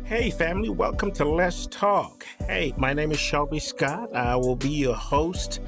Hey family, welcome to Let's Talk. Hey, my name is Shelby Scott. I will be your host.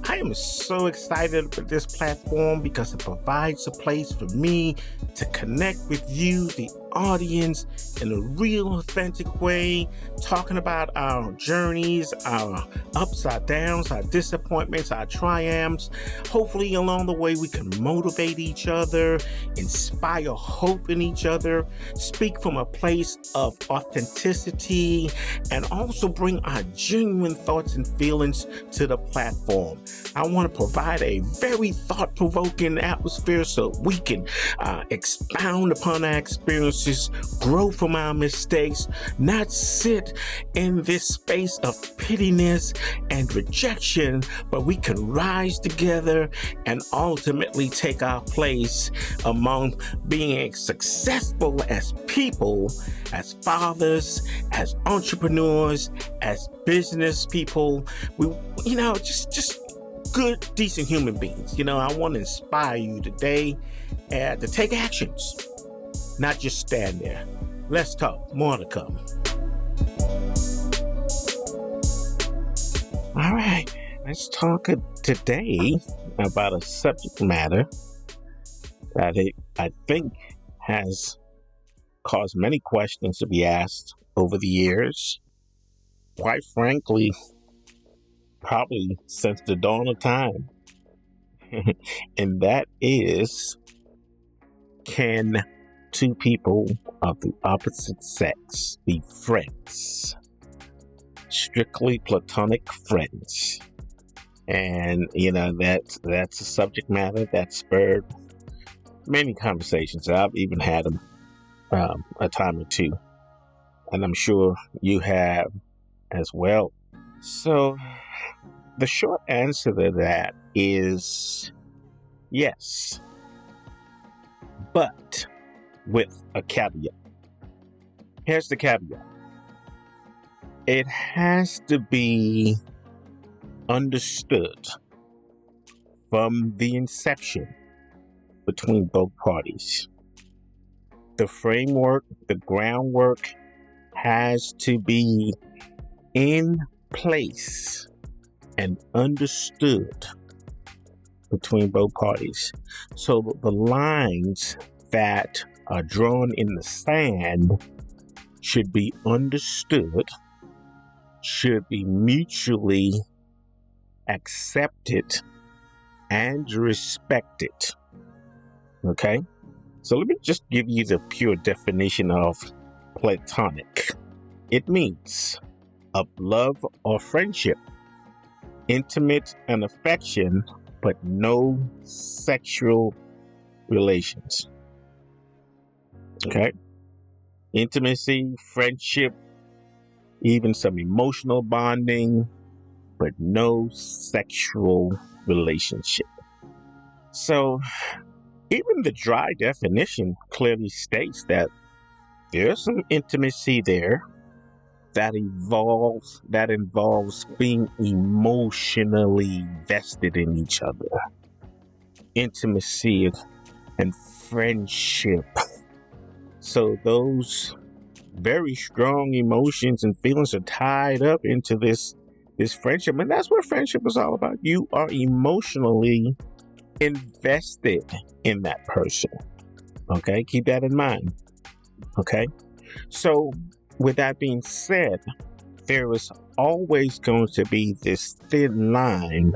I am so excited for this platform because it provides a place for me to connect with you, the audience, in a real authentic way, talking about our journeys, our ups, our downs, our disappointments, our triumphs. Hopefully along the way we can motivate each other, inspire hope in each other, speak from a place of authenticity, and also bring our genuine thoughts and feelings to the platform. I want to provide a very thought-provoking atmosphere so we can expound upon our experiences, grow from our mistakes, not sit in this space of pittiness and rejection, but we can rise together and ultimately take our place among being successful as people, as fathers, as entrepreneurs, as business people. We, just good, decent human beings. I want to inspire you today to take actions, not just stand there. Let's talk. More to come. All right, let's talk today about a subject matter that I think has caused many questions to be asked over the years. Quite frankly, probably since the dawn of time. And that is, can two people of the opposite sex be friends? Strictly platonic friends. And, that's a subject matter that spurred many conversations. I've even had them a time or two. And I'm sure you have as well. So, the short answer to that is yes, but with a caveat. Here's the caveat. It has to be understood from the inception between both parties. The framework, the groundwork has to be in place and understood between both parties. So the lines that are drawn in the sand should be understood, should be mutually accepted and respected. Okay? So let me just give you the pure definition of platonic. It means of love or friendship, intimate and affection, but no sexual relations. Okay? Intimacy, friendship, even some emotional bonding, but no sexual relationship. So, even the dry definition clearly states that there's some intimacy there that involves being emotionally vested in each other. Intimacy and friendship. So those very strong emotions and feelings are tied up into this friendship. And that's what friendship is all about. You are emotionally invested in that person. Okay? Keep that in mind. Okay? So, with that being said, there is always going to be this thin line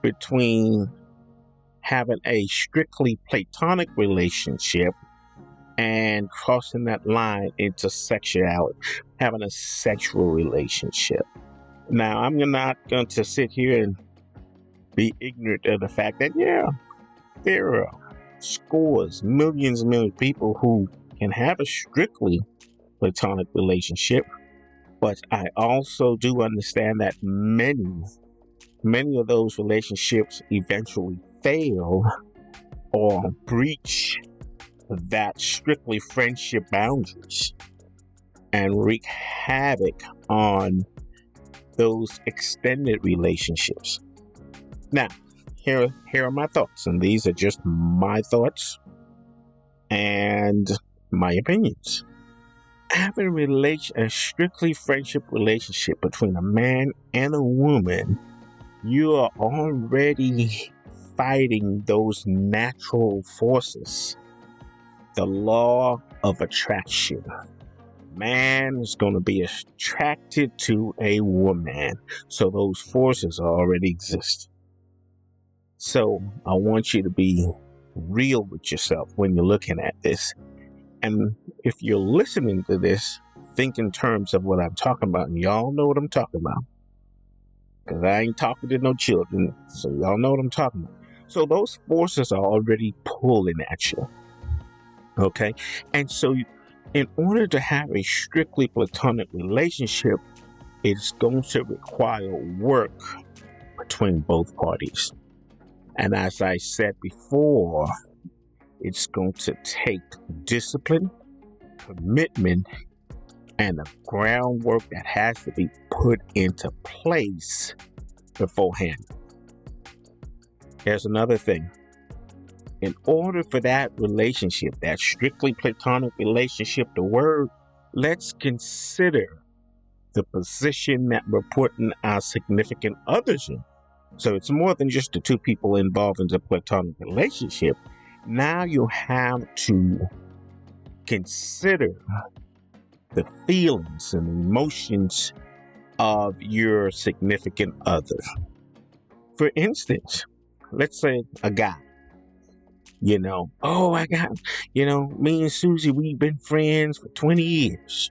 between having a strictly platonic relationship and crossing that line into sexuality, having a sexual relationship. Now, I'm not going to sit here and be ignorant of the fact that, there are scores, millions of people who can have a strictly platonic relationship, but I also do understand that many of those relationships eventually fail or breach that strictly friendship boundaries and wreak havoc on those extended relationships. Now, here are my thoughts, and these are just my thoughts and my opinions. having a strictly friendship relationship between a man and a woman, you are already fighting those natural forces. The law of attraction. Man is going to be attracted to a woman. So those forces already exist. So I want you to be real with yourself when you're looking at this. And if you're listening to this, think in terms of what I'm talking about. And y'all know what I'm talking about. Because I ain't talking to no children. So y'all know what I'm talking about. So those forces are already pulling at you. Okay? And so in order to have a strictly platonic relationship, it's going to require work between both parties. And as I said before, it's going to take discipline, commitment, and the groundwork that has to be put into place beforehand. There's another thing. In order for that relationship, that strictly platonic relationship to work, let's consider the position that we're putting our significant others in. So it's more than just the two people involved in the platonic relationship. Now you have to consider the feelings and emotions of your significant other. For instance, let's say a guy, me and Susie, we've been friends for 20 years.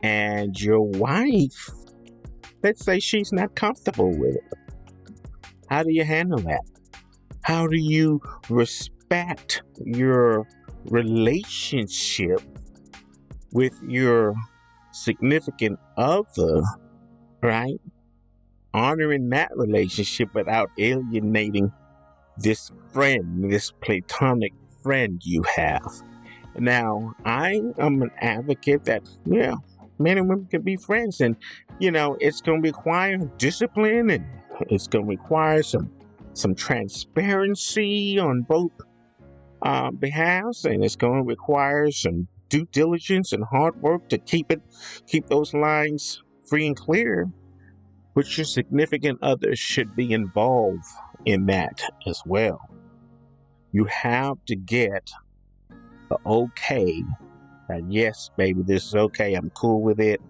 And your wife, let's say she's not comfortable with it. How do you handle that? How do you respect your relationship with your significant other, right? Honoring that relationship without alienating this friend, this platonic friend you have. Now, I am an advocate that, men and women can be friends, and, it's going to require discipline, and it's going to require some transparency on both behalves, and it's going to require some due diligence and hard work to keep those lines free and clear. But your significant other should be involved in that as well. You have to get the okay that, yes, baby, this is okay, I'm cool with it.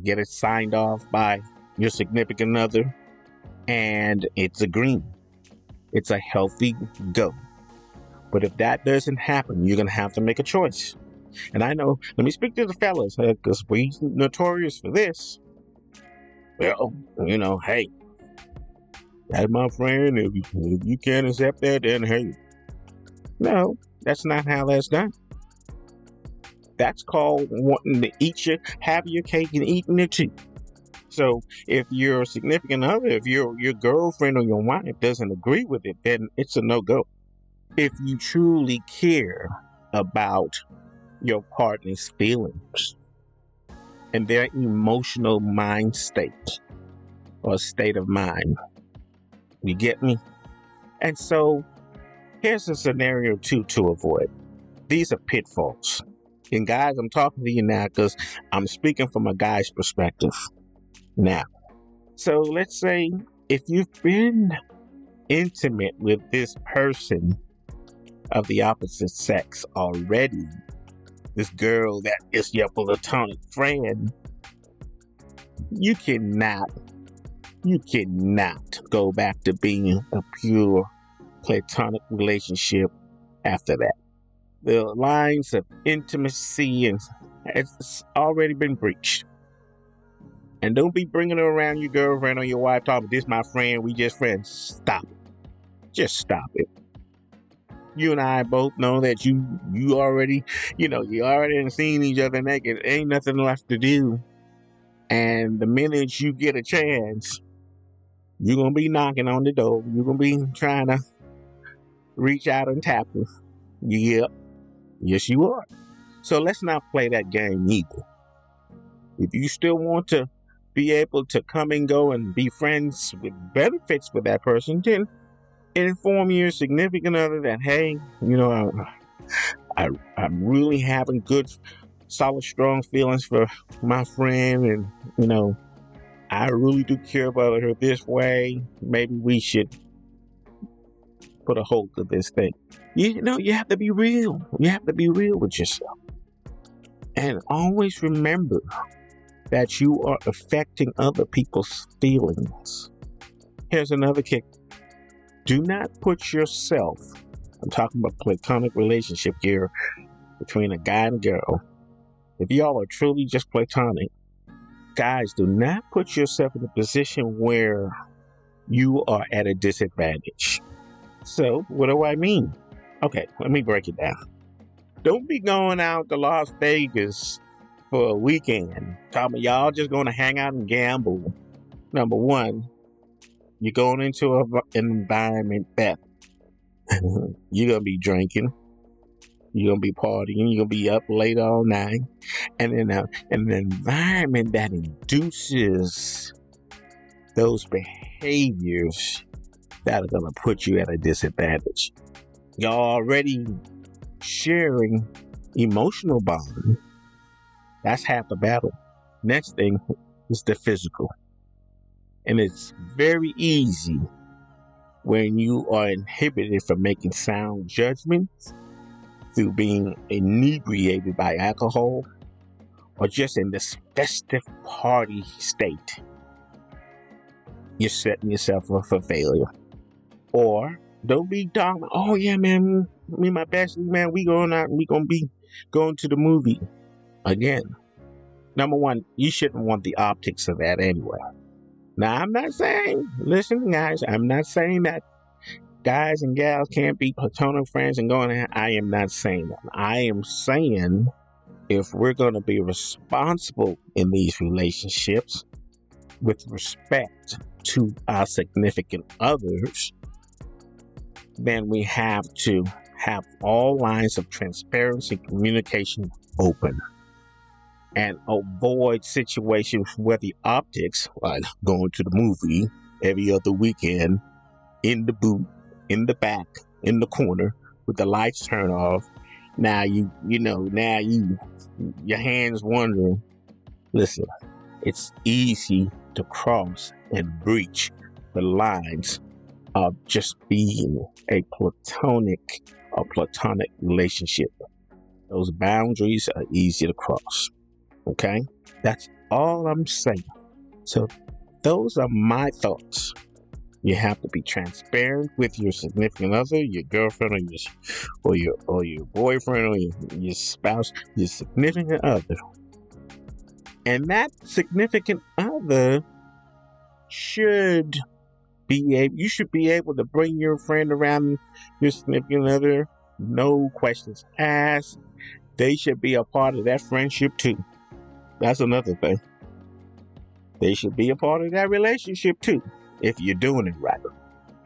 Get it signed off by your significant other, and it's a green. It's a healthy go. But if that doesn't happen, you're going to have to make a choice. And I know, let me speak to the fellas, because we're notorious for this. Well, hey, that's my friend. If you can't accept that, then hey. No, that's not how that's done. That's called wanting to have your cake and eating it too. So if your significant other, if your girlfriend or your wife doesn't agree with it, then it's a no-go. If you truly care about your partner's feelings and their emotional mind state or state of mind. You get me? And so here's a scenario to avoid. These are pitfalls. And guys, I'm talking to you now because I'm speaking from a guy's perspective now. So let's say if you've been intimate with this person of the opposite sex already, this girl that is your platonic friend, you cannot go back to being a pure platonic relationship after that. The lines of intimacy and it's already been breached. And don't be bringing her around your girlfriend or your wife talking, this my friend, we just friends. Stop it. Just stop it. You and I both know that you already, you already seen each other naked. Ain't nothing left to do. And the minute you get a chance, you're going to be knocking on the door. You're going to be trying to reach out and tap her. Yep. Yes, you are. So let's not play that game either. If you still want to be able to come and go and be friends with benefits with that person, then inform your significant other that, hey, I'm really having good solid, strong feelings for my friend, and I really do care about her this way. Maybe we should put a hold to this thing. You have to be real. You have to be real with yourself. And always remember that you are affecting other people's feelings. Here's another kick. Do not put yourself, I'm talking about platonic relationship here between a guy and a girl. If y'all are truly just platonic, guys, do not put yourself in a position where you are at a disadvantage. So, what do I mean? Okay, let me break it down. Don't be going out to Las Vegas for a weekend. Talking about y'all just going to hang out and gamble. Number one, you're going into an environment that you're going to be drinking. You're going to be partying. You're going to be up late all night. And in an environment that induces those behaviors that are going to put you at a disadvantage. You're already sharing emotional bond. That's half the battle. Next thing is the physical. And it's very easy when you are inhibited from making sound judgments through being inebriated by alcohol or just in this festive party state. You're setting yourself up for failure. Or don't be talking, oh yeah, man, me and my bestie, man, we going out and we gonna be going to the movie. Again, number one, you shouldn't want the optics of that anyway. Now, I'm not saying, listen guys, I'm not saying that guys and gals can't be platonic friends and going out. I am not saying that. I am saying if we're going to be responsible in these relationships with respect to our significant others, then we have to have all lines of transparency and communication open and avoid situations where the optics, like going to the movie every other weekend in the booth, in the back, in the corner with the lights turned off. Now your hands wandering. Listen, it's easy to cross and breach the lines of just being a platonic relationship. Those boundaries are easy to cross. Okay? That's all I'm saying. So those are my thoughts. You have to be transparent with your significant other, your girlfriend, or your boyfriend, or your spouse, your significant other. And that significant other should you should be able to bring your friend around your significant other, no questions asked. They should be a part of that friendship too. That's another thing. They should be a part of that relationship too, if you're doing it right.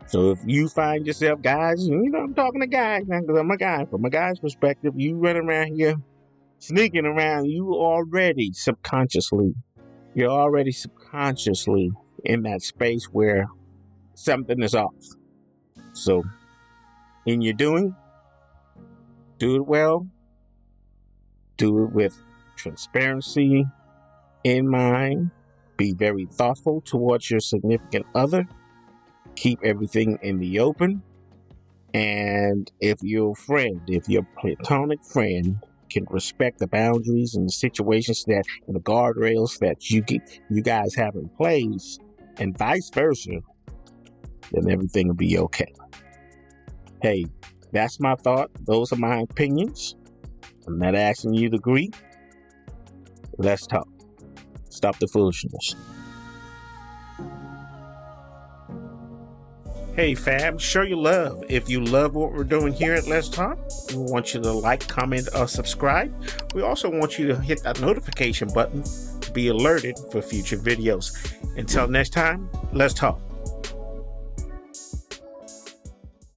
So if you find yourself, guys, I'm talking to guys now because I'm a guy. From a guy's perspective, you run around here sneaking around, you're already subconsciously in that space where something is off. So in your doing, do it well. Do it with transparency in mind. Be very thoughtful towards your significant other. Keep everything in the open. And if your platonic friend can respect the boundaries and the situations and the guardrails that you guys have in place, and vice versa, then everything will be okay. Hey, that's my thought. Those are my opinions. I'm not asking you to agree. Let's talk. Stop the foolishness. Hey fam, show your love. If you love what we're doing here at Let's Talk, we want you to like, comment, or subscribe. We also want you to hit that notification button to be alerted for future videos. Until next time, let's talk.